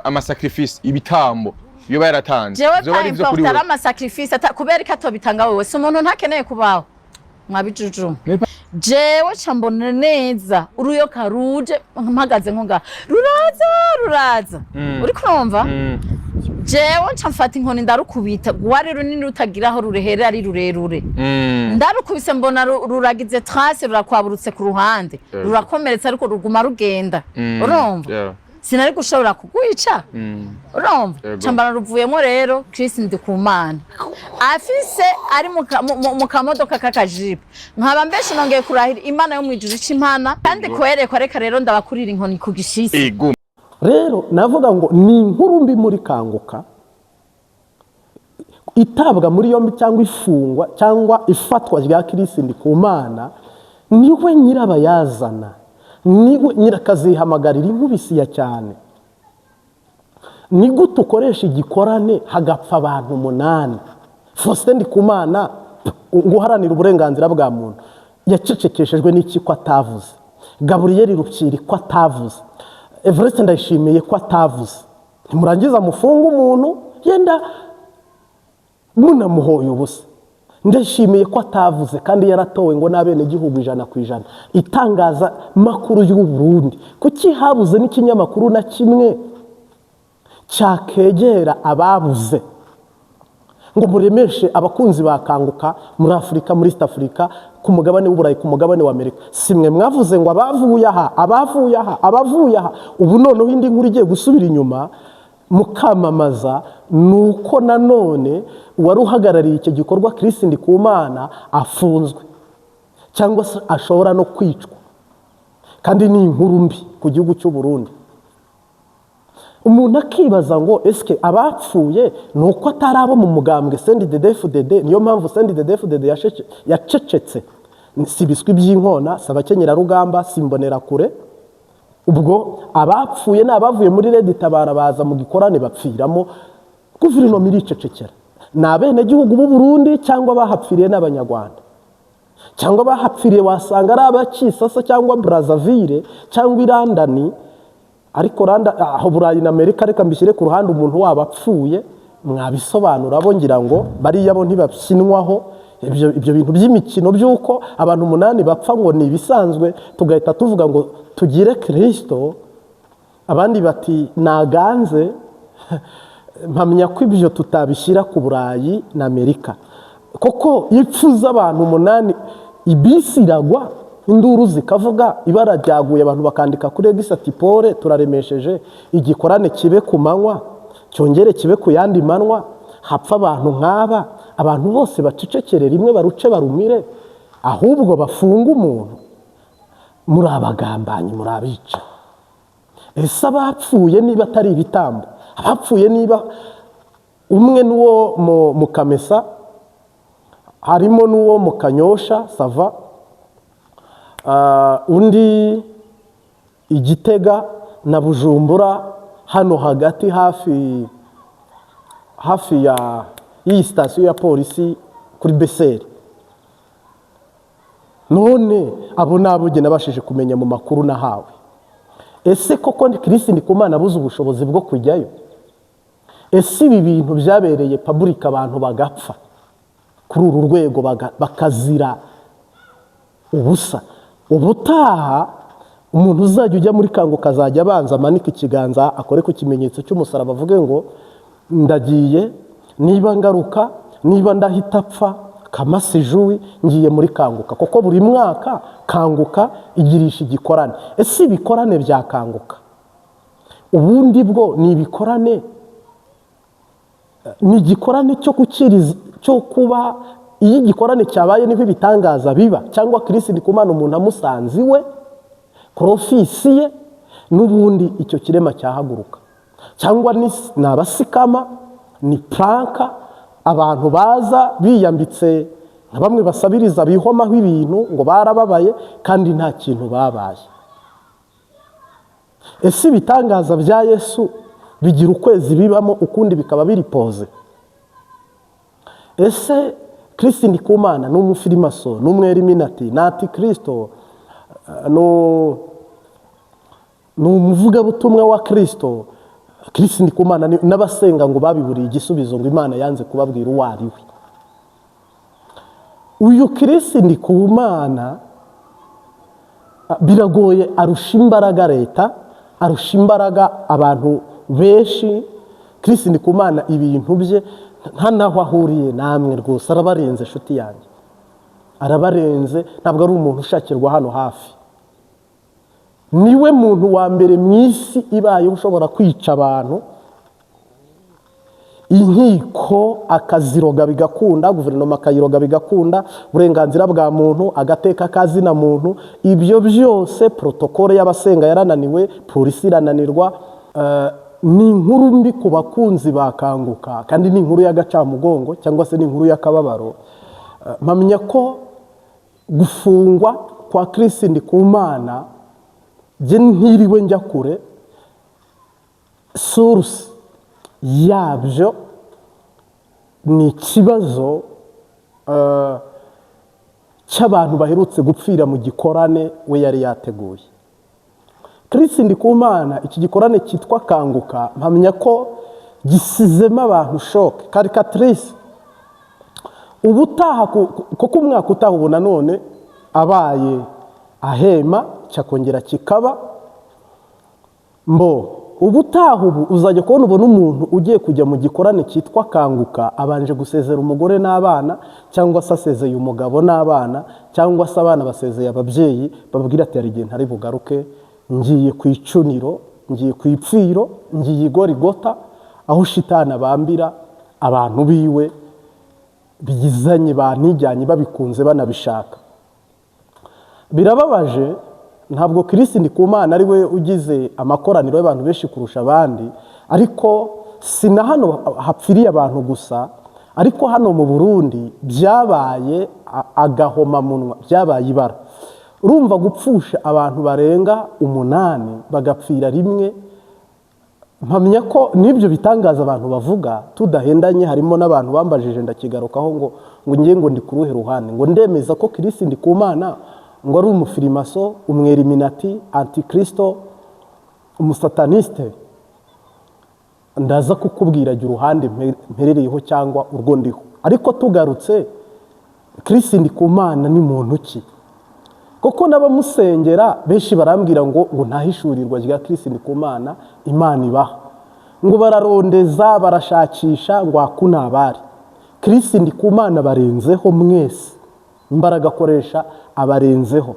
amasacrifice ibitambo iyo baratanze zo bari byo kuri wowe amasacrifice kubera ikato bitanga wewe si umuntu ntakeneye kubaho mwabijuju jewe cambona neza uruyo karuje mpagaze nkonga ruraza uri kurumva jewe ncamfata inkoni ndarukubita gwari runini rutagiraho rurehera ari rurerure ndarukubise mbona ruragize trace rurakwaburutse ku ruhande rurakomeretsa ariko ruguma rugenda urumva sinari gushobora kugwica urumva cambana ruvuyemo rero ChrisNDIKUMANA afise ari mu kamodoka kakajipe nkaba mbeshe nongeye kurahira Imana yo mwijuru c'Imana kandi kwerekwa reka rero ndabakurira inkoni ku gishisi rero navuga ngo ni inkuru mbi muri Kanguka itabwa muri yombi cyangwa ifungwa cyangwa ifatwa rya ChrisNDIKUMANA niwe nyirabayazana niwe nyirakazihamagara inkubisi ya cyane ni gute ukoresha igikorane hagapfa abantu 8 ChrisNDIKUMANA guharanira uburenganzira bwa muntu yacecekeshejwe n'iki ko atavuze Gabriel Rukiri ko atavuze Everest ndayishimiye ko atavuze ntimurangiza mufunga umuntu yenda munamuhoye ubusa ndashimiye ko atavuze kandi yaratowe ngo nabene gihugu 100% itangaza makuru y'u Burundi kuki habuze n'ikinyamakuru na kimwe cyakegera ababuze ngo muremeshe abakunzi bakanguka muri Afrika muri East Africa ku mugabane w'Uburayi ku mugabane wa Amerika simwe mwavuze ngo abavuye aha ubu noneho indi nkuru igiye gusubira inyuma mukamamaza nuko nanone wari uhagarariye icyo gikorwa ChrisNDIKUMANA afunzwe cyangwa se ashobora no kwicwa kandi ni inkuru mbi ku gihugu cy'u Burundi umuntu akibaza ngo eske abapfuye nuko atarabo mu mugambwe CNDD-FDD niyo mpamvu CNDD-FDD yacecetse sibiswi by'inkona sabakenyera rugamba simbonera kure ubwo abapfuye nabavuye muri Red Tabara baza mu gikorane bapfiramo guverinoma iricecekera nabene gihugu b'u Burundi cyangwa bahapfiriye n'abanyarwanda cyangwa bahapfiriye wasanga ari abakisasa cyangwa Brazzaville cyangwa Irandani ariko randa aho Burayi na Amerika reka mbishyire ku ruhande umuntu wabapfuye mwabisobanura bo ngira ngo bari yabo ntibapshinwaho ibyo bintu by'imikino byuko abantu 8 bapfa ngo ni bisanzwe tugahita tuvuga ngo tugire Kristo abandi bati naganze mpamya ko ibyo tutabishyira ku Burayi na Amerika koko ipfuza abantu 8 ibisi iragwa induru zikavuga ibara ryaguye abantu bakandika kuri Egisatipore turaremesheje igikorane kibe ku manywa cyongere kibe ku yandi manwa hapfa abantu nk'aba abantu bose bacecekere rimwe baruce barumire ahubwo bafunga umuntu muri abagambanyi muri abica ese abapfuye niba atari ibitambo abapfuye niba umwe nuwo mu Kamesa harimo nuwo mu Kanyosha sava undi Igitega na Bujumbura hano hagati hafi ya iyi station ya polisi kuri Beseri none abo nabuge nabashije kumenya mu makuru nahawe ese koko ChrisNDIKUMANA abuze ubushobozi bwo kujyayo ese ibi bintu byabereye public abantu bagapfa kuri uru rwego bakazira ubusa ubutaha umuntu uzajya ujya muri Kanguka azajya abanza amanika ikiganza akore ku kimenyetso cy'umusaraba avuge ngo ndagiye niba ngaruka niba ndahita pfa kamasijuwi ngiye muri Kanguka kuko buri mwaka Kanguka igirisha igikorane ese ibikorane bya Kanguka ubundi bwo ni ibikorane ni igikorane cyo gukiriza cyo kuba iyi igikorane cyabaye niho ibitangaza biba cyangwa ChrisNDIKUMANA umuntu amusanze we profisi ye n'ubundi icyo kirema cyahaguruka cyangwa ni nabasikama ni planka abantu baza biyambitse nka bamwe basabiriza bihomaho ibintu ngo barababaye kandi nta kintu babaye ese ibitangaza bya Yesu bigira ukwezi bibamo ukundi bikaba biri pose ese ChrisNDIKUMANA n'umufirimaso n'umweriminati nati Kristo no umuvuga butumwa wa Kristo ChrisNDIKUMANA n'abasenga ngo babiburiye igisubizo ngo Imana yanze kubabwira uwo ari we. Uyu ChrisNDIKUMANA biragoye arusha imbaraga leta, arusha imbaraga abantu benshi. ChrisNDIKUMANA ibintu bye nta naho ahuriye namwe rwose, arabarenze inshuti yanjye, arabarenze. Ntabwo ari umuntu ushakirwa hano hafi. Niwe muntu wa mbere mu isi ibaye ushobora kwica abantu, inkiko akaziroga bigakunda, guverinoma akayiroga bigakunda, uburenganzira bwa muntu, agateka kazina muntu. Ibyo byose protokole y'abasenga yarananiwe, polisi irananirwa. Ni inkuru mbi ku bakunzi bakanguka, kandi ni inkuru y'agacamugongo cyangwa se ni inkuru y'akababaro. Mpamya ko gufungwa kwa ChrisNDIKUMANA je ntiriwe njya kure, source yabyo ni ikibazo cy'abantu baherutse gupfira mu gikorane we yari yateguye. ChrisNDIKUMANA iki gikorane cyitwa Kanguka, mpamya ko gisizemo abantu shoke, caricatrice. Ubutaha kuko umwaka utaha ubu nanone abaye ahema cyakongera kikaba mbo. Ubutaha ubu uzajya kubona ubona umuntu ugiye kujya mu gikorane cyitwa Kanguka abanje gusezera umugore n'abana, cyangwa se asezeye umugabo n'abana, cyangwa se abana basezeye ababyeyi, babwira ati hari igihe ntari bugaruke, ngiye ku icuniro, ngiye ku ipfiro, ngiye igorigota, aho shitani abambira abantu biwe bigizanye banijyanye babikunze banabishaka. Birababaje, ntabwo ChrisNDIKUMANA ari we ugize amakoraniro y'abantu benshi kurusha abandi, ariko si na hano hapfiriye abantu gusa, ariko hano mu Burundi byabaye agahomamunwa, byabaye ibara. Urumva gupfusha abantu barenga 8 bagapfira rimwe. Mpamya ko n'ibyo bitangaza abantu bavuga tudahendanye, harimo n'abantu bambajije ndakigarukaho ngo ngiye ngo ndi kuruhe ruhande, ngo ndemeza ko ChrisNDIKUMANA ngo ari umufirimaso, umweriminati, antikristo, umusataniste. Ndaza kukubwira jya uruhande mperereyeho cyangwa urwo ndiho. Ariko tugarutse, ChrisNDIKUMANA ni muntu ki? Koko n'abamusengera benshi barambwira ngo ntahishurirwa rya ChrisNDIKUMANA Imana ibaha, ngo bararondeza barashakisha ngo akunabari. ChrisNDIKUMANA barenzeho mwese, imbaraga akoresha abarenzeho.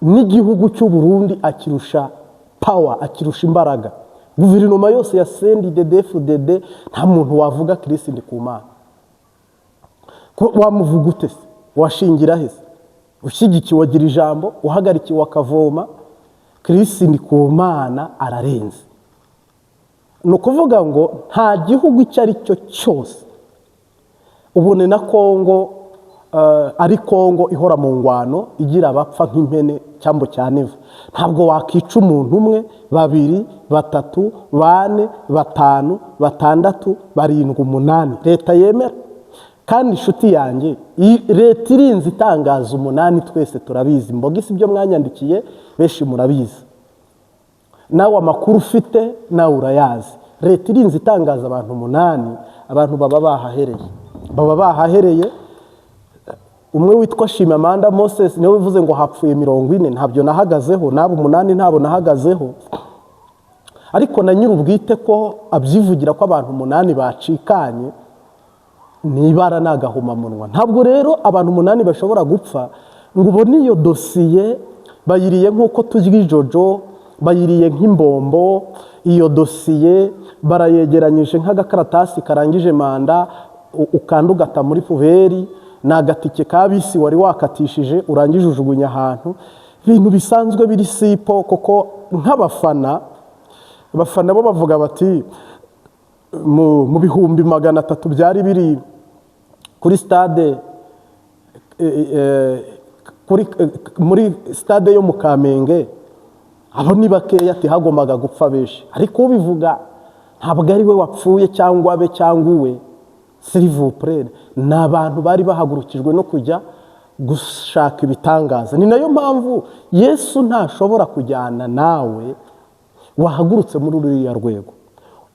N'igihugu cy'u Burundi akirusha power, akirusha imbaraga. Guverinoma yose ya CNDD-FDD nta muntu wavuga ChrisNDIKUMANA. Wamuvuga ute se? Washingira he? Ushyigikiwe wagira ijambo, uhagarikiwe wakavoma. ChrisNDIKUMANA ararenze. No kuvuga ngo nta gihugu icyo ari cyo cyose, ubone na Kongo, ari Kongo ihora mu ngwano igira abapfa nk'impene cyambo cya Neva, ntabwo wakica umuntu umwe, 2, 3, 4, 5, 6, 7, 8 leta yemera. Kandi inshuti yanjye, leta irinze itangaza 8 twese turabizi, mbogisi ibyo mwanyandikiye benshi murabizi, nawe amakuru ufite nawe urayazi. Leta irinze itangaza abantu 8, abantu baba bahahereye. Umwe witwa Shimamanda Moses niwe bivuze ngo hapfuye 40, ntabyo nahagazeho, nabo 8 ntabo nahagazeho. Ariko na nyir'ubwite ko abyivugira ko abantu 8 bacikanye, nibara nagahomamunwa. Ntabwo rero abantu 8 bashobora gupfa ngo ubone iyo dosiye bayiriye nk'uko tujya Jojo, bayiriye nk'imbombo. Iyo dosiye barayegeranyije nk'agakaratasi karangije manda, ukandugata muri puberi, nagatike kabisi wari wakatishije urangije ujugunya ahantu. Ibintu bisanzwe biri sipo, koko nk'abafana bo bavuga bati mu bihumbi 300 byari biri kuri stade, muri stade yo mu Kamenge, abo ni bakeya ati hagombaga gupfa benshi. Ariko ubivuga ntabwo ari we wapfuye cyangwa abe cyangwa uwe, s'il vous plaît, n'abantu bari bahagurukijwe no kujya gushaka ibitangaza. Ni nayo mpamvu Yesu ntashobora kujyana nawe wahagurutse muri uriya rwego.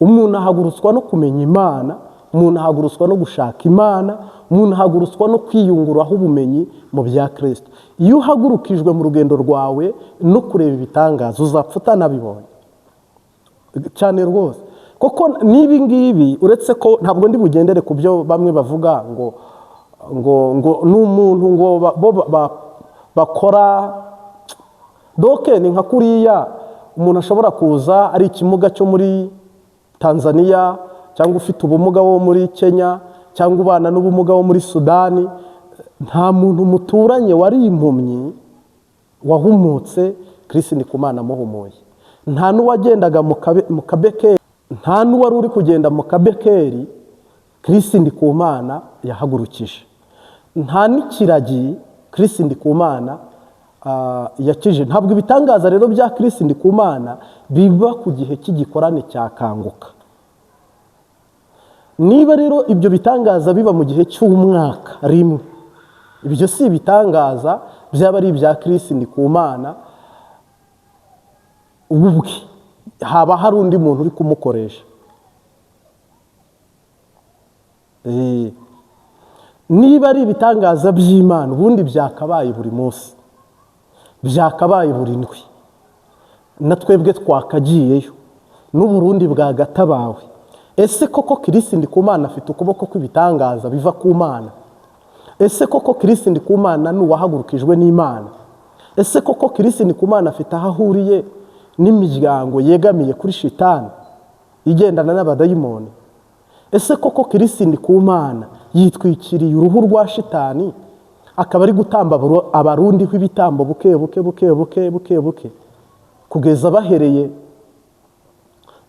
umuntu ahagurutswa no kumenya Imana, umuntu ahagurutswa no gushaka Imana, umuntu ahagurutswa no kwiyunguraho ubumenyi mu bya Kristo. Iyo uhagurukijwe mu rugendo rwawe no kureba ibitangaza uzapfa utanabibonye cyane rwose. Koko nibi ngibi uretse ko ntabwo ndi bugendere ku byo bamwe bavuga ngo n'umuntu ngo bakora doke ni nka kuriya umuntu ashobora kuza ari ikimuga cyo muri Tanzania cyangwa ufite ubumuga wo muri Kenya cyangwa ubana n'ubumuga wo muri Sudani. Nta muntu muturanye wari impumyi wahumutse ChrisNDIKUMANA muhumuye. Nta n'uwagendaga mu kabekeri, nta n'uwari uri kugenda mu kabekeri ChrisNDIKUMANA yahagurukije. Nta n'ikiragi ChrisNDIKUMANA yakije. Ntabwo ibitangaza rero bya ChrisNDIKUMANA biba ku gihe cy'igikorane cya kanguka. Niba rero ibyo bitangaza biba mu gihe cy'umwaka rimwe, ibyo si ibitangaza byaba ari ibya ChrisNDIKUMANA ubwe, haba hari undi muntu uri kumukoresha. Niba ari ibitangaza by'Imana ubundi byakabaye buri munsi, byakabaye buri ndwi, na twebwe twakagiyeyo n'Uburundi bwagatabawe. Ese koko ChrisNDIKUMANA afite ukuboko kw'ibitangaza biva ku Mana? Ese koko ChrisNDIKUMANA ni uwahagurukijwe n'Imana? Ese koko ChrisNDIKUMANA afite aho ahuriye n'imiryango yegamiye kuri shitani igendana n'abadayimoni? Ese koko ChrisNDIKUMANA yitwikiriye uruhu rwa shitani akaba ari gutamba abarundi kw'ibitambo buke buke buke buke buke buke kugeza bahereye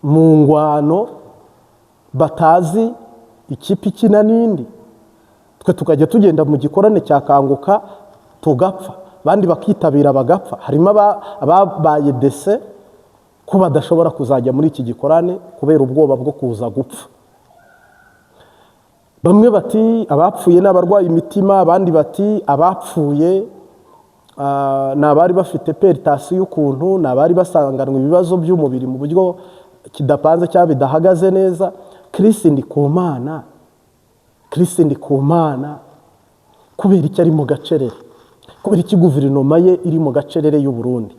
mu ngwano batazi ikipe ikina n'indi, twe tukajya tugenda mu gikorane cya kanguka tugapfa, bandi bakitabira bagapfa. Harimo ababaye dese ko badashobora kuzajya muri iki gikorane kubera ubwoba bwo kuza gupfa. Bamwe bati abapfuye n'abarwaye imitima, abandi bati abapfuye n'abari bafite peritasi y'ukuntu, n'abari basanganwe ibibazo by'umubiri mu buryo kidapanze cyangwa bidahagaze neza. ChrisNDIKUMANA kubera icyo ari mu gacerere, kubera iki guverinoma ye iri mu gacerere y'u Burundi?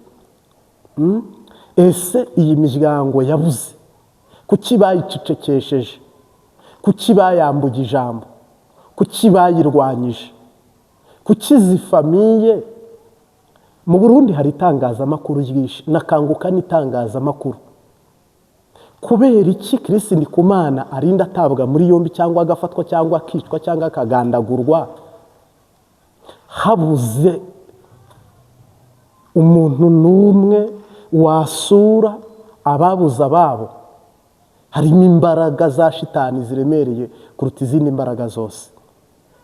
Ese iyi miryango yabuze kuki bayicecekesheje? Kuki bayambuye ijambo? Kuki bayirwanyije? Kuki izi famiye? Mu Burundi hari itangazamakuru ryinshi, nakanguka n'itangazamakuru. Kubera iki ChrisNDIKUMANA arinda atabwa muri yombi cyangwa agafatwa cyangwa akicwa cyangwa akagandagurwa habuze umuntu n'umwe wasura ababuza ababo? Harimo imbaraga za shitani ziremereye kuruta izindi mbaraga zose.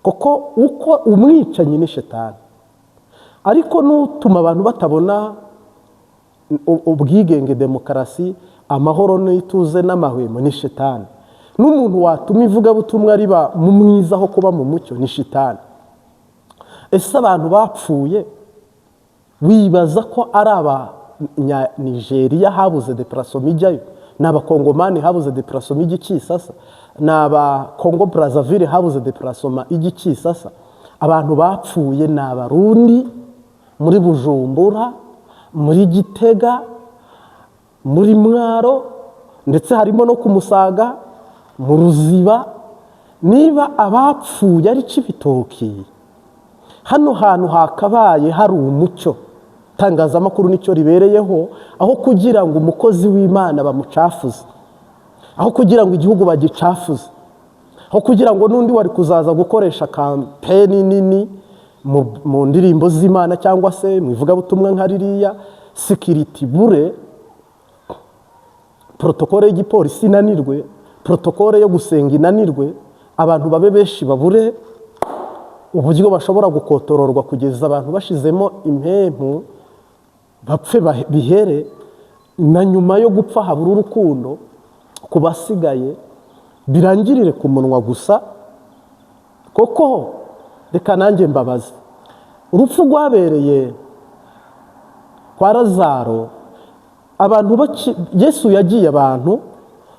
Koko uko umwicanyi ni shitani, ariko n'utuma abantu batabona ubwigenge, demokarasi, amahoro n'ituze n'amahwemo ni shitani. N'umuntu watuma ivugabutumwa riba mu mwiza aho kuba mu mucyo ni shitani. Ese abantu bapfuye wibaza ko ari Nigeria habuze deparasoma ijyayo, n'abakongomani habuze deparasoma ijya Kisasa, n'abakongo Brazzaville habuze deparasoma ijya Kisasa? Abantu bapfuye ni Abarundi muri Bujumbura, muri Gitega, muri Mwaro, ndetse harimo no ku Musaga, mu Ruziba. Niba abapfuye ari Cibitoki, hano hantu hakabaye hari umucyo. Itangazamakuru nicyo ribereyeho, aho kugira ngo umukozi w'Imana bamucafuze, aho kugira ngo igihugu bagicafuze, aho kugira ngo n'undi wari kuzaza gukoresha kampeni nini mu ndirimbo z'Imana cyangwa se mu ivugabutumwa nka ririya, security bure, protokole y'igipolisi inanirwe, protokole yo gusenga inanirwe, abantu babe benshi babure uburyo bashobora gukotororwa kugeza abantu bashizemo impempu bapfe bihere, na nyuma yo gupfa habura urukundo ku basigaye, birangirire ku munwa gusa. Koko reka nanjye mbabaze, urupfu rwabereye kwa Lazaro, abantu Yesu yagiye abantu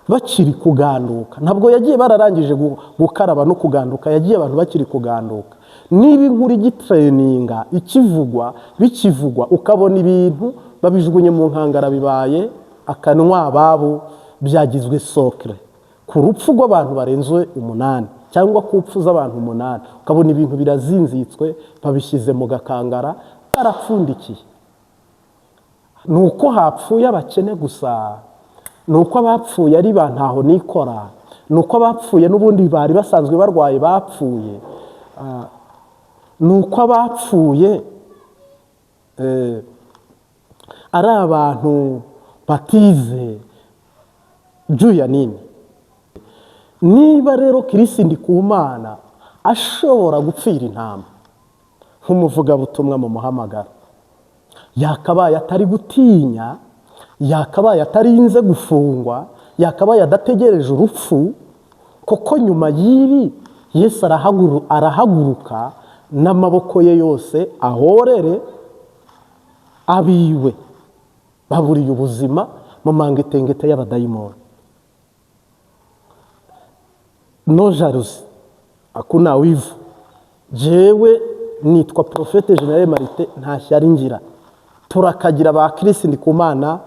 bakiri kuganduka. Ntabwo yagiye bararangije gukaraba no kuganduka, yagiye abantu bakiri kuganduka. Niba inkuru igitreninga bikivugwa ukabona ibintu babijugunye mu nkangara bibaye akanwa babo byagizwe sokre ku rupfu rw'abantu barenze 8 cyangwa ku rupfu z'abantu 8, ukabona ibintu birazinzitswe babishyize mu gakangara barapfundikiye. Nuko hapfuye abakene gusa, nuko abapfuye ari bantaho nikora, nuko abapfuye n'ubundi bari basanzwe barwaye bapfuye, nuko abapfuye ari abantu batize juya nini. Niba rero ChrisNDIKUMANA ashobora gupfira intama nk'umuvugabutumwa mu muhamagaro, yakabaye atari gutinya, yakabaye atarinze gufungwa, yakabaye adategereje urupfu, koko nyuma y'ibi Yesu arahaguruka n'amaboko ye yose ahorere abiwe baburiye ubuzima mu mangetengete y'abadayimoni. No jalousie, akuna wivu. Jewe nitwa Prophète General Marite nta shyari ngira. Turakagira ba ChrisNDIKUMANA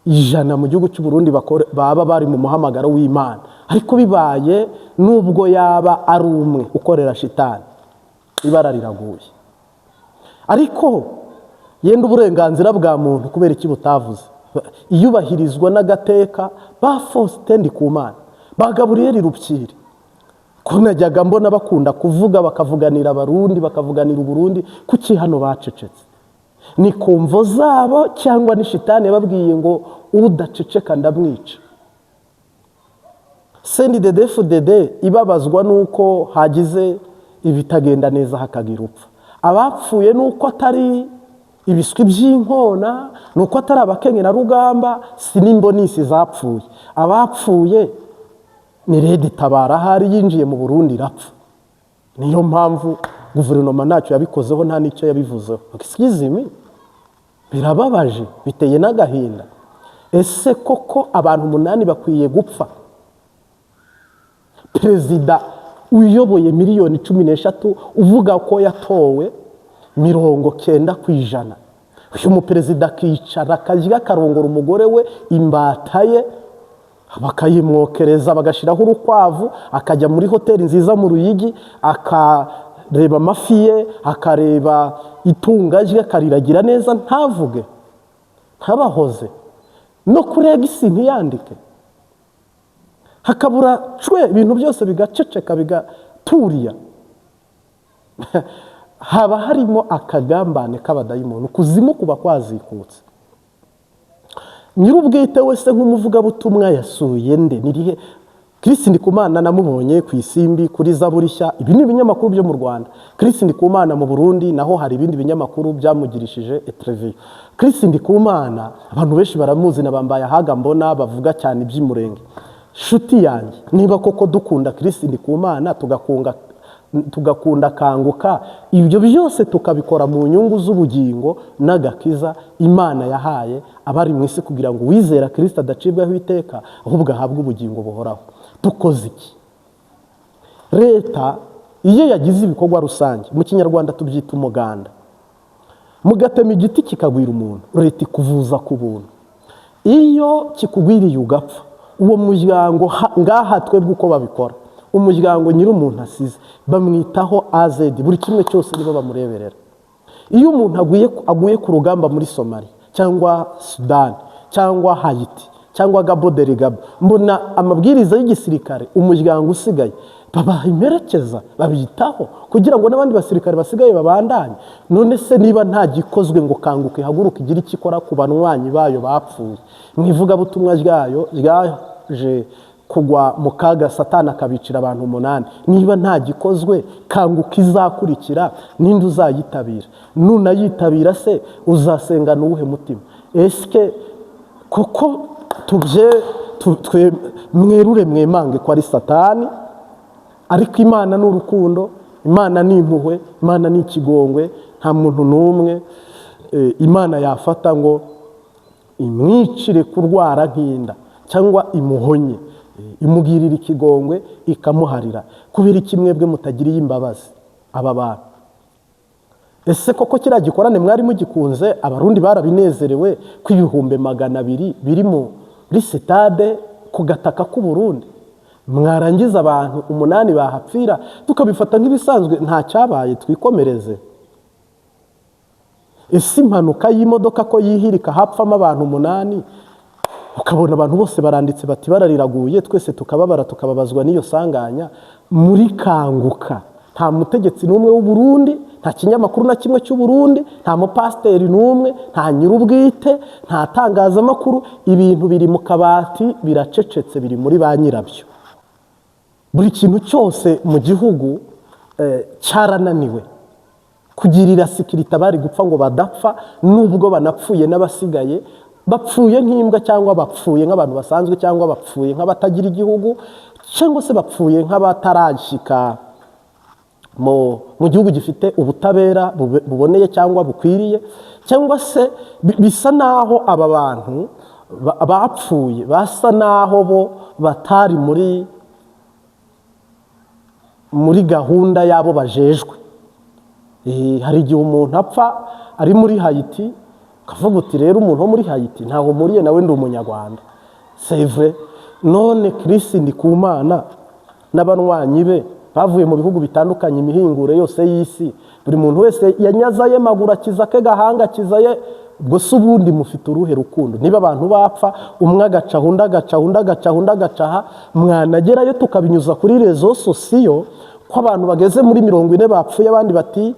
100 mu gihugu cy'u Burundi baba bari mu muhamagaro w'Imana, ariko bibaye nubwo yaba ari umwe ukorera shitani ibara riraguye. Ariko yenda uburenganzira bwa muntu kubera iki butavuze, iyubahirizwa n'agateka ba ChrisNDIKUMANA ba Gaburiyeli Rupyiri, ko najyaga mbona bakunda kuvuga bakavuganira abarundi bakavuganira Uburundi, kuki hano bacecetse? Ni kumvo zabo cyangwa ni shitani yababwiye ngo udaceceka ndamwica? CNDD-FDD ibabazwa nuko hagize ibitagenda neza hakagira upfa. Abapfuye nuko atari ibiswi by'inkona, nuko atari abakenyera rugamba, sinimbonisi zapfuye. Abapfuye ni Redi Tabara hari yinjiye mu Burundi irapfa. Niyo mpamvu guverinoma ntacyo yabikozeho, nta nicyo yabivuzeho. Excuse me, birababaje, biteye n'agahinda. Ese koko abantu 8 bakwiye gupfa? Perezida uyoboye miliyoni 13 uvuga ko yatowe 90%. Uyu muperezida akicara akajya karongora umugore we imbata ye, bakayimwokereza bagashiraho urukwavu, akajya muri hoteli nziza mu Ruyigi, akareba amafi ye, akareba itunga rye, akariragira neza ntavuge, ntabahoze no kurega isi ntiyandike, hakabura cwe ibintu byose bigaceceka bigaturiya. Haba harimo akagambane k'abadayimoni, kuzimu kuba kwazikutse. Nyirubwite wese nk'umuvugabutumwa yasuye nde? Nirihe? ChrisNDIKUMANA namubonye ku Isimbi kuri Zaburishya. Ibi ni ibinyamakuru byo mu Rwanda. ChrisNDIKUMANA mu Burundi naho hari ibindi binyamakuru byamugirishije interview. ChrisNDIKUMANA abantu benshi baramuzi nabambaye ahaga mbona bavuga cyane iby'Imurenge. Shuti yanjye, niba koko dukunda ChrisNDIKUMANA tugakunda kanguka, ibyo byose tukabikora mu nyungu z'ubugingo n'agakiza Imana yahaye abari mu isi, kugira ngo wizera Kristo adacibwaho iteka ahubwo ahabwe ubugingo buhoraho. Dukoze iki? Leta iyo yagize ibikorwa rusange, mu Kinyarwanda tubyita umuganda, mugatema igiti kikagwira umuntu, leta ikuvuza ku buntu. Iyo kikugwiriye ugapfa, uwo muryango ngaha twebwe uko babikora, umuryango nyiri umuntu asize bamwitaho AZ, buri kimwe cyose nibo bamureberera. Iyo umuntu aguye ku rugamba muri Somalia cyangwa Sudan cyangwa Haiti cyangwa Gabo Delegabo, mbona amabwiriza y'igisirikare umuryango usigaye babaha imperekeza, babitaho kugira ngo n'abandi basirikare basigaye babandanye. None se niba nta gikozwe ngo kanguke haguruka igira ikikora ku banwanyi bayo bapfuye, mwivuga butumwa ryayo ryaje kugwa mu kaga Satani akabicira abantu 8, niba nta gikozwe kanguka izakurikira ninde uzayitabira? Nunayitabira se uzasenga n'uwuhe mutima? Eske koko mwerure mwemange ko ari Satani, ariko Imana n'urukundo, Imana ni impuhwe, Imana ni ikigongwe, nta muntu n'umwe Imana yafata ngo imwicire kurwara nk'inda. cyangwa imuhonye, imugirira ikigongwe ikamuharira. Kubera iki mwebwe mutagiriye imbabazi aba bantu? Ese koko kiriya gikorane mwari mugikunze? Abarundi barabinezerewe ko ibihumbi 200 biri muri sitade ku gataka k'u Burundi. Mwarangiza abantu 8 bahapfira tukabifata nk'ibisanzwe, nta cyabaye, twikomereze. Ese impanuka y'imodoka ko yihirika hapfamo abantu 8, ukabona abantu bose baranditse bati barariraguye, twese tukababara tukababazwa n'iyo sanganya. Muri kanguka nta mutegetsi n'umwe w'u Burundi, nta kinyamakuru na kimwe cy'u Burundi, nta mupasiteri n'umwe, nta nyir'ubwite, nta tangazamakuru. Ibintu biri mu kabati biracecetse, biri muri ba nyirabyo. Buri kintu cyose mu gihugu cyarananiwe kugirira sikirita bari gupfa ngo badapfa, nubwo banapfuye n'abasigaye bapfuye nk'imbwa, cyangwa bapfuye nk'abantu basanzwe, cyangwa bapfuye nk'abatagira igihugu, cyangwa se bapfuye nk'abatarashika mu gihugu gifite ubutabera buboneye cyangwa bukwiriye, cyangwa se bisa naho aba bantu bapfuye basa naho bo batari muri gahunda yabo bajejwe. Hari igihe umuntu apfa ari muri Haiti, kavuga uti rero umuntu wo muri Haiti ntaho muriye nawe ndi umunyarwanda. C'est vrai. None ChrisNDIKUMANA n'abanywanyi be bavuye mu bihugu bitandukanye, imihingure yose y'isi, buri muntu wese yanyazaye maguru akiza ke gahanga akizaye. Ubwo se ubundi mufite uruhe rukundo? Niba abantu bapfa umwe agaca undi agaca undi agaca undi agacaha, mwanagerayo tukabinyuza kuri rezo sosiyo ko abantu bageze muri 40 bapfuye, abandi bati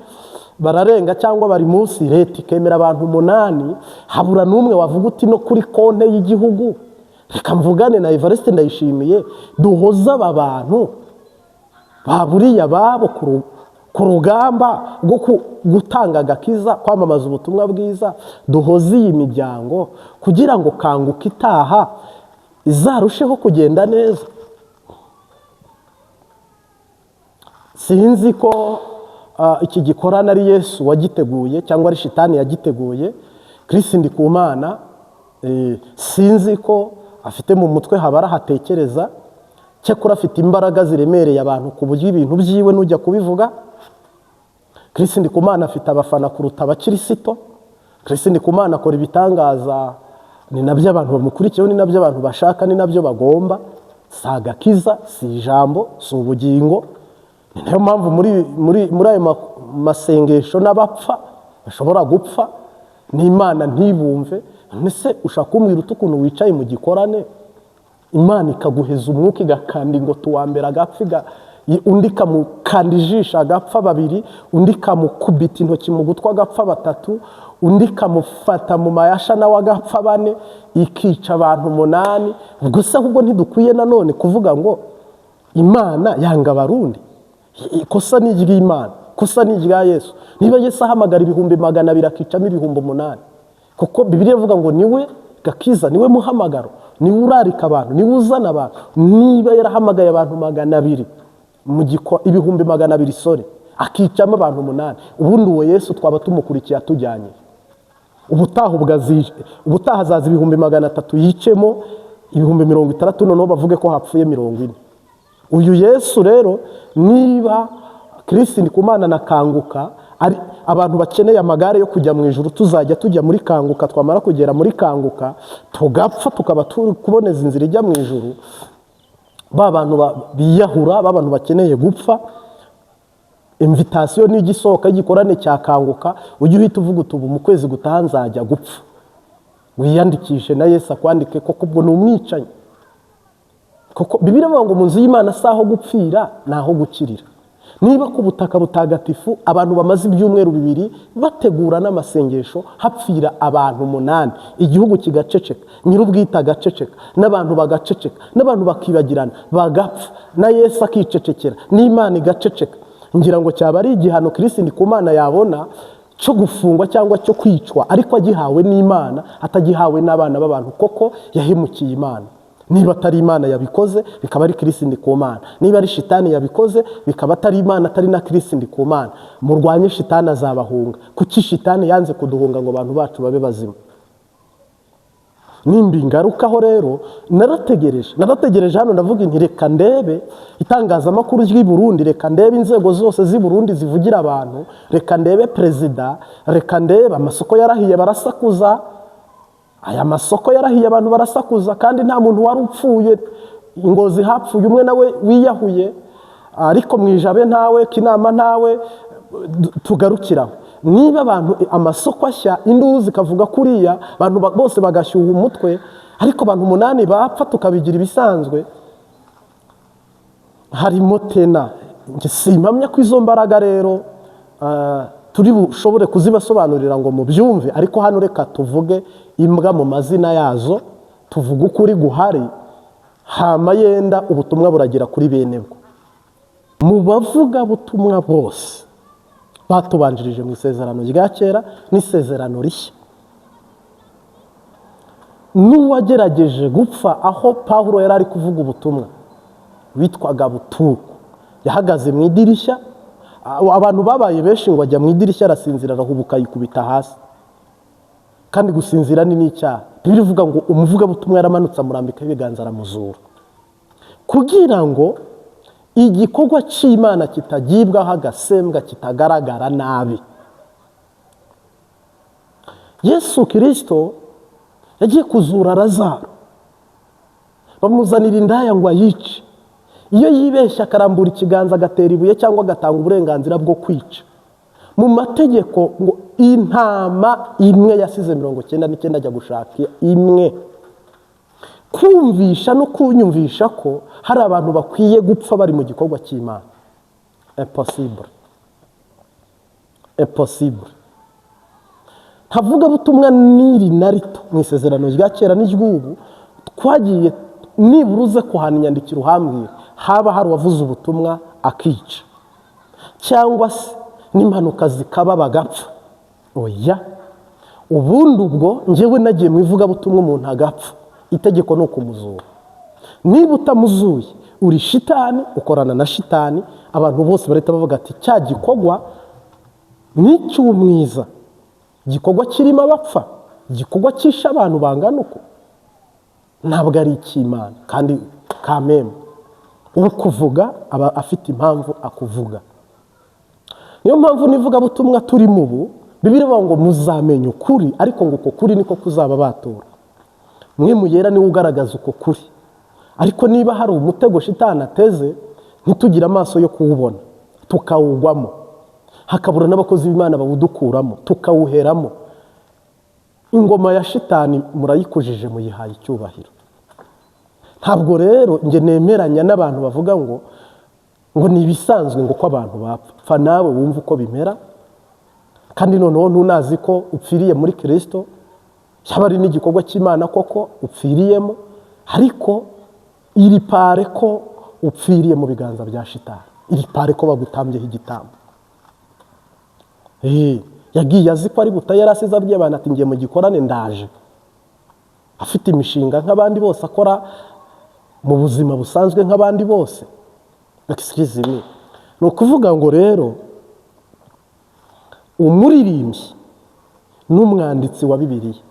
bararenga cyangwa bari munsi, leta ikemera abantu 8, habura n'umwe wavuga uti no kuri konte y'igihugu reka mvugane na Evariste Ndayishimiye duhoza aba bantu baburiye ababo ku rugamba rwo gutanga agakiza, kwamamaza ubutumwa bwiza. Duhoze iyi miryango kugira ngo kanguka itaha izarusheho kugenda neza. Sinzi ko iki gikorana ari Yesu wagiteguye cyangwa ari shitani yagiteguye. ChrisNDIKUMANA sinzi ko afite mu mutwe habara hatekereza, cyakora afite imbaraga ziremereye abantu ku buryo ibintu byiwe nujya kubivuga. ChrisNDIKUMANA afite abafana kuruta abakirisito. ChrisNDIKUMANA akora ibitangaza, ni nabyo abantu bamukurikiyeho, ni nabyo abantu bashaka, ni nabyo bagomba. Si agakiza, si ijambo, si ubugingo. Ni nayo mpamvu muri ayo masengesho n'abapfa bashobora gupfa n'Imana ntibumve. Nese ushaka kumbwira ukuntu wicaye mu gikorane, Imana ikaguheza umwuka igakanda ngo tuwambera agapfiga, undi kamukanda ijisho agapfa 2, undi kamukubita intoki mu gutwa agapfa 3, undi kamufata mu mayasha nawe agapfa 4, ikica abantu 8. Ubwo se ahubwo ntidukwiye nanone kuvuga ngo Imana yanga Abarundi? Ikosa ni iry'Imana, kosa ni irya Yesu. Niba Yesu ahamagara 200 akicamo 800, kuko Bibiliya ivuga ngo niwe gakiza, niwe muhamagaro, niwe urarika abantu, niwe uzana abantu. Niba yarahamagaye abantu 200 mu giko 200 sore akicamo abantu 8, ubundi uwo Yesu twaba tumukurikiye atujyanye. Ubutaha azaza 300 yicemo 60, noneho bavuge ko hapfuye 40. Uyu Yesu rero, niba ChrisNDIKUMANA na kanguka ari abantu bakeneye amagare yo kujya mu ijuru, tuzajya tujya muri kanguka, twamara kugera muri kanguka tugapfa tukaba turi kuboneza inzira ijya mu ijuru. Ba bantu biyahura, ba bantu bakeneye gupfa, invitation n'igisohoka y'igikorane cya kanguka, ujye uhita uvuga utubu mu kwezi gutaha nzajya gupfa, wiyandikishe na Yesu akwandike, koko ubwo ni umwicanyi. Koko Bibiliya ivuga ngo mu nzu y'Imana saho gupfira naho gukirira. Niba ku butaka butagatifu abantu bamaze ibyumweru 2 bategura n'amasengesho, hapfira abantu 8, igihugu kigaceceka, nyir'ubwite agaceceka, n'abantu bagaceceka, n'abantu bakibagirana bagapfa, na Yesu akicecekera, n'Imana igaceceka, ngira ngo cyaba ari igihano ChrisNDIKUMANA yabona cyo gufungwa cyangwa cyo kwicwa, ariko agihawe n'Imana, atagihawe n'abana b'abantu. Koko yahemukiye Imana. Niba atari Imana yabikoze bikaba ari ChrisNDIKUMANA, niba ari shitani yabikoze bikaba atari Imana, atari na ChrisNDIKUMANA. Murwanye shitani azabahunga. Kuki shitani yanze kuduhunga ngo abantu bacu babe bazima? nimba ingarukaho rero narategereje hano ndavuga nti reka ndebe itangazamakuru ry'i Burundi, reka ndebe inzego zose z'i Burundi zivugira abantu, reka ndebe perezida, reka ndebe amasoko yarahiye barasakuza, aya masoko yarahiye abantu barasakuza kandi nta muntu wari upfuye, Ingozi hapfuye umwe nawe wiyahuye, ariko Mwijabe ntawe, Kinama ntawe, tugarukiraho. Niba abantu amasoko ashya induru zikavuga kuriya abantu bose bagashyuha umutwe, ariko abantu 8 bapfa tukabigira ibisanzwe, harimo tena simpamya ko izo mbaraga rero turi bushobore kuzibasobanurira ngo mubyumve, ariko hano reka tuvuge imbwa mu mazina yazo, tuvuga ukuri guhari, hama yenda ubutumwa buragira kuri bene bwo. Mu bavuga butumwa bose batubanjirije mu isezerano rya kera n'isezerano rishya, n'uwagerageje gupfa aho Pawulo yari ari kuvuga ubutumwa witwaga Buturu, yahagaze mu idirishya, abantu babaye benshi ngo ajya mu idirishya arasinzira arahubuka yikubita hasi, kandi gusinzira ni n'icyaha. Bibiri ivuga ngo umuvuga butumwa yaramanutse amurambika ibiganza aramuzura, kugira ngo igikorwa cy'Imana kitagibwaho agasembwa, kitagaragara nabi. Yesu Kristo yagiye kuzura Lazaro, bamuzanira indaya ngo ayice. Iyo yibeshya akarambura ikiganza agatera ibuye cyangwa agatanga uburenganzira bwo kwica, mu mategeko ngo intama imwe yasize 99 ajya gushaka imwe. Kumvisha no kunyumvisha ko hari abantu bakwiye gupfa bari mu gikorwa cy'Imana, impossible. Ntavuga butumwa niri narito mu isezerano rya kera n'iry'ubu twagiye niburuze kuhana inyandikiro hambwira haba hari wavuze ubutumwa akica, cyangwa se n'impanuka zikaba bagapfa. Oya, ubundi ubwo njyewe nagiye mu ivuga butumwa umuntu agapfa, itegeko no kumuzura. Niba utamuzuye uri shitani, ukorana na shitani, abantu bose bareta bavuga ati cya gikorwa n'icy'umwiza, gikorwa kirimo abapfa, gikorwa cyisha abantu bangana uko, ntabwo ari icy'Imana. Kandi kameme ukuvuga aba afite impamvu akuvuga. Niyo mpamvu nivuga butumwa turi mu bu Bibiri ivuga ngo muzamenye ukuri, ariko ngo uko kuri niko kuzaba batura. Mwe muyera ni ugaragaza uko kuri, ariko niba hari umutego shitani ateze ntitugira amaso yo kuwubona tukawugwamo, hakabura n'abakozi b'Imana bawudukuramo tukawuheramo, ingoma ya shitani murayikujije muyihaye icyubahiro. Ntabwo rero nge nemeranya n'abantu bavuga ngo ni ibisanzwe ngo ko abantu bapfa. Nawe wumva uko bimera, kandi noneho ntunazi ko upfiriye muri Kristo, cyaba ari n'igikorwa cy'Imana koko upfiriyemo, ariko iri pare ko upfiriye mu biganza bya shitani, iri pare ko bagutambyeho igitambo. Yagiye azi ko ari butaye, yarasize abwiye abantu ati ngiye mu gikorane ndaje, afite imishinga nk'abandi bose, akora mu buzima busanzwe nk'abandi bose. Ni ukuvuga ngo rero umuririmbyi n'umwanditsi wa Bibiliya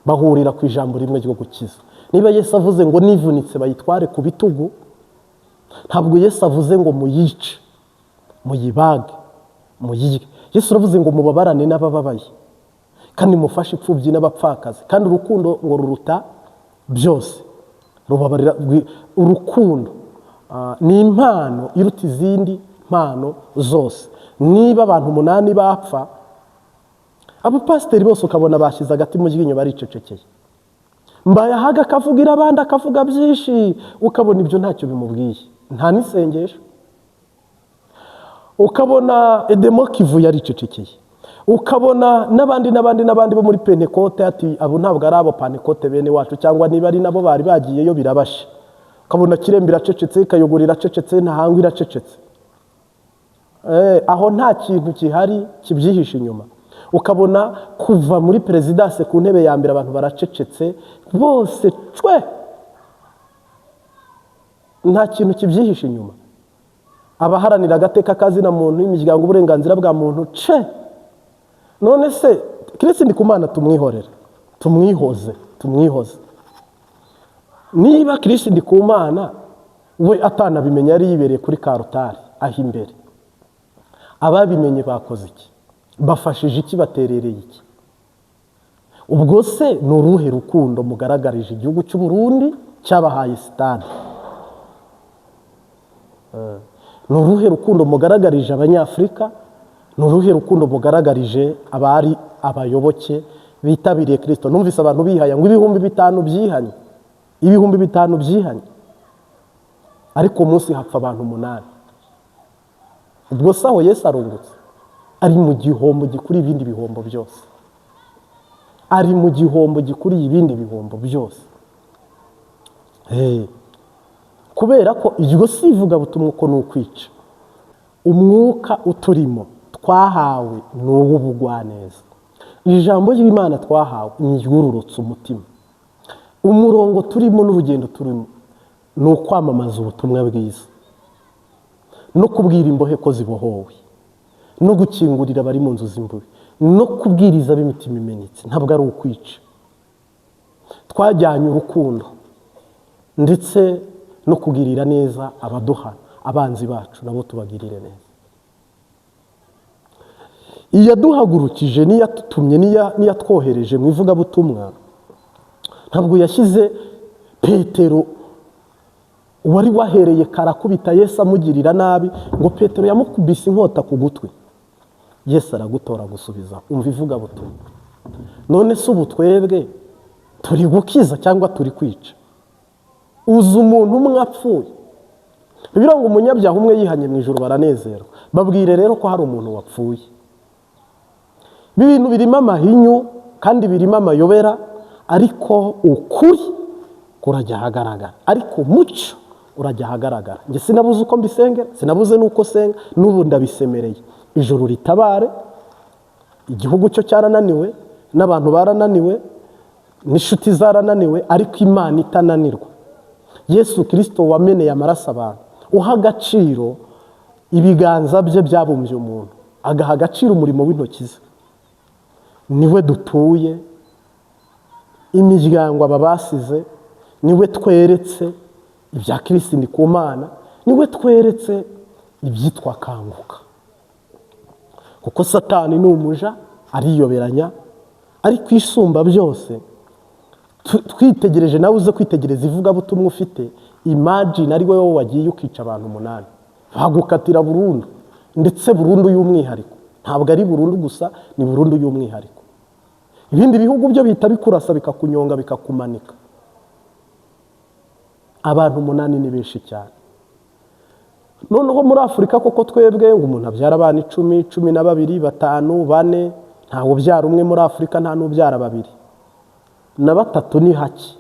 bahurira ku ijambo rimwe ryo gukiza. Niba Yesu avuze ngo nivunitse bayitware ku bitugu, ntabwo Yesu avuze ngo muyice, muyibage, muyirye. Yesu aravuze ngo mubabarane n'abababaye kandi mufashe ipfubyi n'abapfakazi, kandi urukundo ngo ruruta byose. Rubabarira. Urukundo ni impano iruta izindi mpano zose. Niba abantu 8 bapfa, abapasiteri bose ukabona bashize agati mu ryinyo baricecekeye, mbaye ahaga akavugira abandi akavuga byinshi, ukabona ibyo ntacyo bimubwiye, nta n'isengesho. Ukabona Edemo Kivu yaricecekeye, ukabona n'abandi bo muri Pentecote ati abo ntabwo ari abo Pentecote bene wacu, cyangwa niba ari nabo bari bagiyeyo birabashe. Ukabona Kirembe iracecetse, Kayogora iracecetse, Ntahangwa iracecetse. Aho nta kintu kihari kibyihisha inyuma. Ukabona kuva muri presidence ku ntebe ya mbere abantu baracecetse bose cwe, nta kintu kibyihisha inyuma. Abaharanira agateka kazina muntu, imiryango uburenganzira bwa muntu ce. None se ChrisNDIKUMANA tumwihorere, tumwihoze. niba ChrisNDIKUMANA we atanabimenya yari yibereye kuri karutari aho imbere, ababimenye bakoze iki? Bafashije iki? Baterereye iki? Ubwo se ni uruhe rukundo mugaragarije igihugu cy'u Burundi cyabahaye stade? Ni uruhe rukundo mugaragarije abanyafrika? Ni uruhe rukundo mugaragarije abari abayoboke bitabiriye Kristo? Numvise abantu bihaya ngo 5,000 byihanye, 5,000 byihanye, ariko umunsi hapfa abantu 8. Ubwo saho Yesu arungutse ari mu gihombo gikuri ibindi bihombo byose, ari mu gihombo gikuri ibindi bihombo byose. Kubera ko iryo sivuga butumwa ko n'ukwica. Umwuka uturimo twahawe n'ubugwaneza, ijambo ry'Imana twahawe ni yururutse umutima. Umurongo turimo n'urugendo turimo no kwamamaza ubutumwa bwiza, no kubwira imbohe ko zibohowe, no gukingurira bari mu nzu z'imbohe, no kubwiriza b'imitima imenetse. Ntabwo ari ukwica. Twajyanye urukundo ndetse no kugirira neza abaduha, abanzi bacu nabo tubagirire neza. Iyaduhagurukije niyatutumye niyatwohereje mu ivuga butumwa, ntabwo yashyize Petero wari wahereye karakubita Yesu amugirira nabi ngo Petero yamukubise inkota ku gutwi. Yesu aragutora gusubiza, umva ivuga butumwa. None se ubu twebwe turi gukiza cyangwa turi kwica? Uzi umuntu umwe apfuye, bivuga ngo umunyabyaha umwe yihanye mu ijuru baranezerwa. Babwire rero ko hari umuntu wapfuye. Ibintu birimo amahinyu kandi birimo amayobera, ariko ukuri kurajya hagaragara, ariko mucyo urajya hagaragara. Nge sinabuze uko mbisengera, sinabuze nuko senga, n'ubu ndabisemereye. Ijuru ritabare, igihugu cyo cyarananiwe, n'abantu barananiwe, n'inshuti zarananiwe, ariko Imana itananirwa. Yesu Kristo wameneye amaraso abantu, uha agaciro ibiganza bye byabumbye umuntu, agaha agaciro umurimo w'intoki ze. Niwe dutuye, imiryango aba basize, niwe tweretse ibya ChrisNDIKUMANA, niwe tweretse ibyitwa kanguka. Kuko Satani ni umuja ariyoberanya, ariko isumba byose twitegereje, nawe uze kwitegereza ivuga butumwa ufite, imagine ari wowe wagiye ukica abantu 8, bagukatira burundu, ndetse burundu y'umwihariko. Ntabwo ari burundu gusa, ni burundu y'umwihariko. Ibindi bihugu byo bihita bikurasa bikakunyonga bikakumanika. Abantu 8 ni benshi cyane. Noneho muri Afurika koko twebwe ngo umuntu abyara abana 10, 12, 5, 4, ntawo byara umwe muri Afurika, nta n'ubyara 2 na 3 ni haki.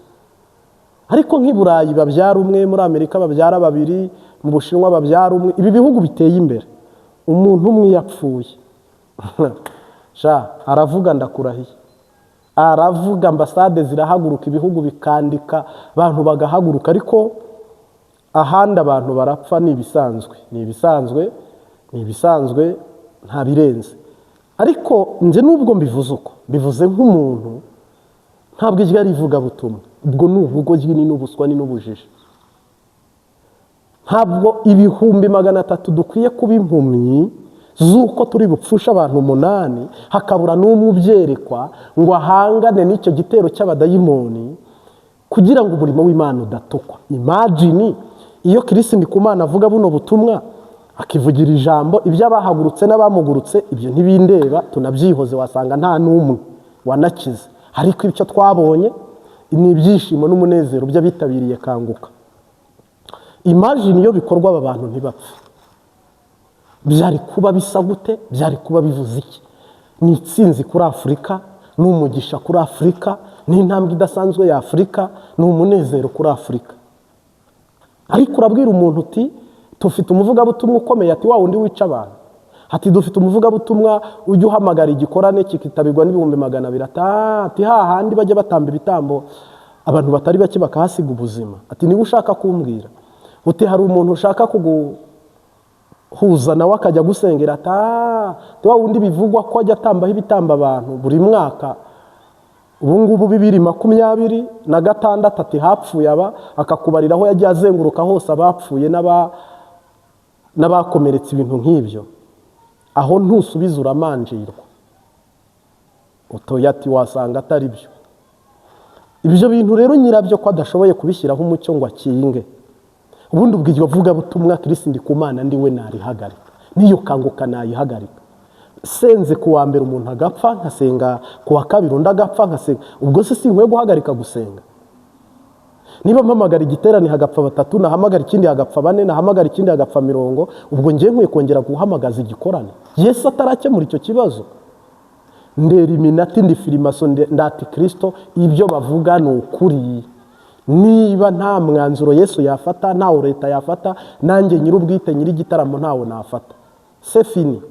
Ariko nk'i Burayi babyara umwe, muri Amerika babyara 2, mu Bushinwa babyara umwe. Ibi bihugu biteye imbere, umuntu umwe yapfuye aravuga ndakurahiye, aravuga ambasade zirahaguruka, ibihugu bikandika, abantu bagahaguruka. Ariko ahandi abantu barapfa, ni ibisanzwe nta birenze. Ariko nje nubwo mbivuze uko, bivuze nk'umuntu, ntabwo ijya rivuga butumwa. Ubwo n'ubwo ni n'ubuswa ni n'ubujiji. Ntabwo 300,000 dukwiye kuba impumyi zuko turi bupfusha abantu 8, hakabura n'umwe ubyerekwa ngo ahangane n'icyo gitero cy'abadayimoni kugira ngo umurimo w'Imana udatukwa. Imagine iyo ChrisNDIKUMANA avuga buno butumwa, akivugira ijambo, ibyo abahagurutse n'abamugurutse ibyo ntibindeba, tunabyihoze, wasanga nta n'umwe wanakize. Ariko icyo twabonye ni ibyishimo n'umunezero by'abitabiriye kanguka. Imagine iyo bikorwa aba bantu ntibapfe, byari kuba bisa gute? Byari kuba bivuze iki? Ni itsinzi kuri Afurika, ni umugisha kuri Afurika, ni intambwe idasanzwe ya Afurika, ni umunezero kuri Afurika. Ariko urabwira umuntu uti tufite umuvugabutumwa ukomeye, ati wa wundi wica abantu, ati dufite umuvugabutumwa ujya uhamagara igikorane kikitabirwa n'ibihumbi 200, ati hahandi bajya batamba ibitambo abantu batari bake bakahasiga ubuzima. Ati niba ushaka kumbwira uti hari umuntu ushaka kuguhuza nawe akajya gusengera, ati wa wundi bivugwa ko ajya atambaho ibitamba abantu buri mwaka ubu ngubu 2026 ati hapfuye aba, akakubarira aho yagiye azenguruka hose abapfuye n'abakomeretse ibintu nk'ibyo, aho ntusubiza uramanjirwa. Utoya ati wasanga atari byo. Ibyo bintu rero nyirabyo ko adashoboye kubishyiraho umucyo ngo akinge, ubundi ubwo iryo vuga butumwa ChrisNDIKUMANA ndi we narihagarika, niyo kanguka nayihagarika. Senze ku wa mbere umuntu agapfa nkasenga, ku wa kabiri undi agapfa nkasenga, ubwo se sinkwiye guhagarika gusenga? Niba mpamagara igiterane hagapfa 3, nahamagara ikindi hagapfa 4, nahamagara ikindi hagapfa 50, ubwo ngiye nkwiye kongera guhamagaza igikorane? Yesu atarakemura icyo kibazo. Ndera iminati ndi filimaso ndati Kristo, ibyo bavuga ni ukuri. Niba nta mwanzuro Yesu yafata, ntawo leta yafata, nanjye nyir'ubwite nyir'igitaramo ntawo nafata. C'est fini.